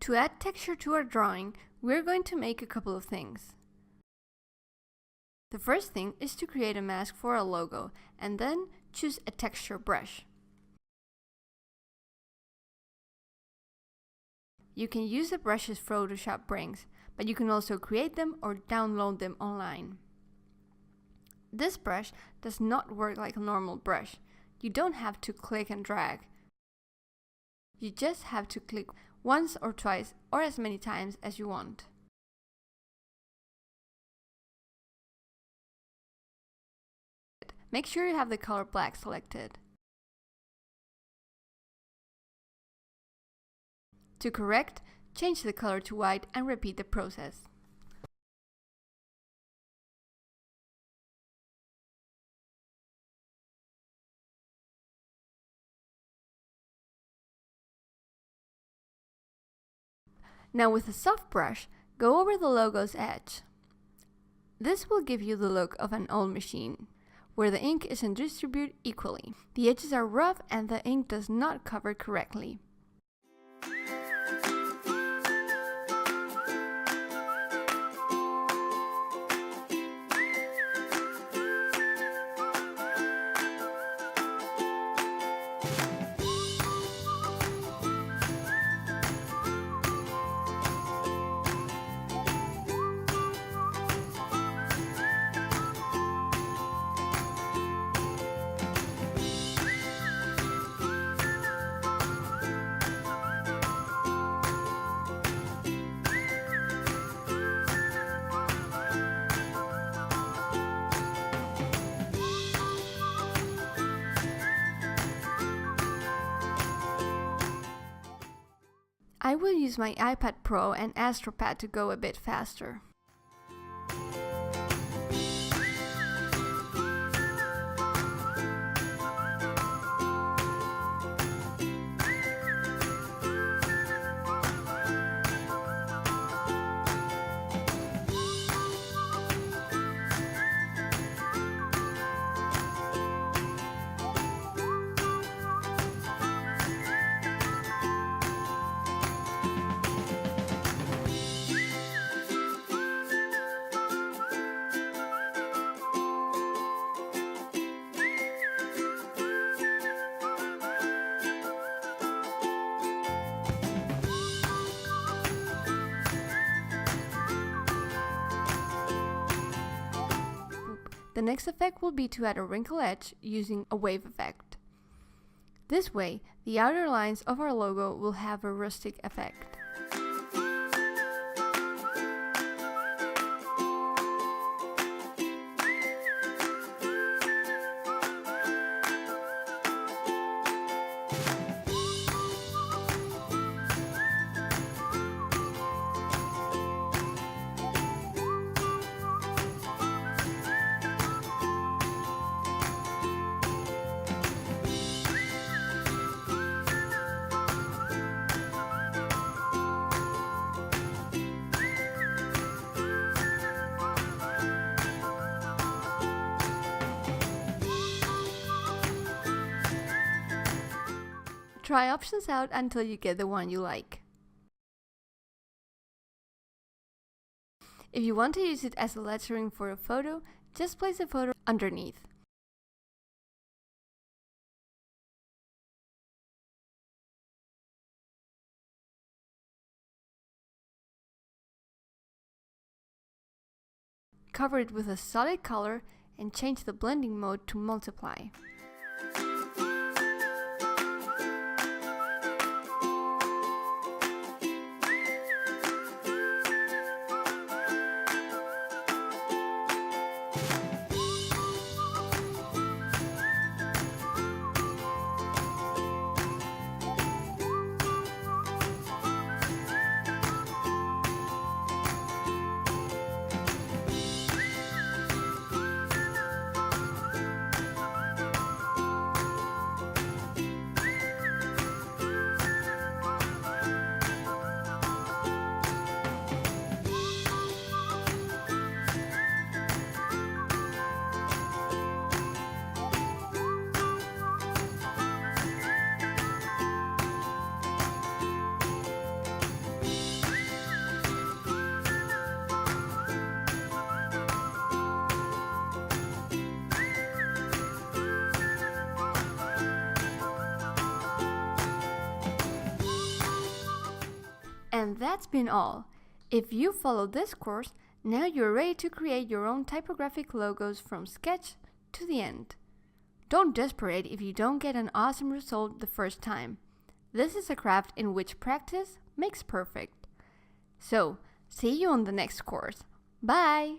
To add texture to our drawing, we're going to make a couple of things. The first thing is to create a mask for our logo and then choose a texture brush. You can use the brushes Photoshop brings, but you can also create them or download them online. This brush does not work like a normal brush. You don't have to click and drag. You just have to click once or twice or as many times as you want. Make sure you have the color black selected. To correct, change the color to white and repeat the process. Now with a soft brush, go over the logo's edge. This will give you the look of an old machine, where the ink isn't distributed equally. The edges are rough and the ink does not cover correctly. I will use my iPad Pro and AstroPad to go a bit faster. The next effect will be to add a wrinkle edge using a wave effect. This way, the outer lines of our logo will have a rustic effect. Try options out until you get the one you like. If you want to use it as a lettering for a photo, just place the photo underneath. Cover it with a solid color and change the blending mode to multiply. And that's been all. If you follow this course, now you're ready to create your own typographic logos from sketch to the end. Don't desperate if you don't get an awesome result the first time. This is a craft in which practice makes perfect. So, see you on the next course. Bye!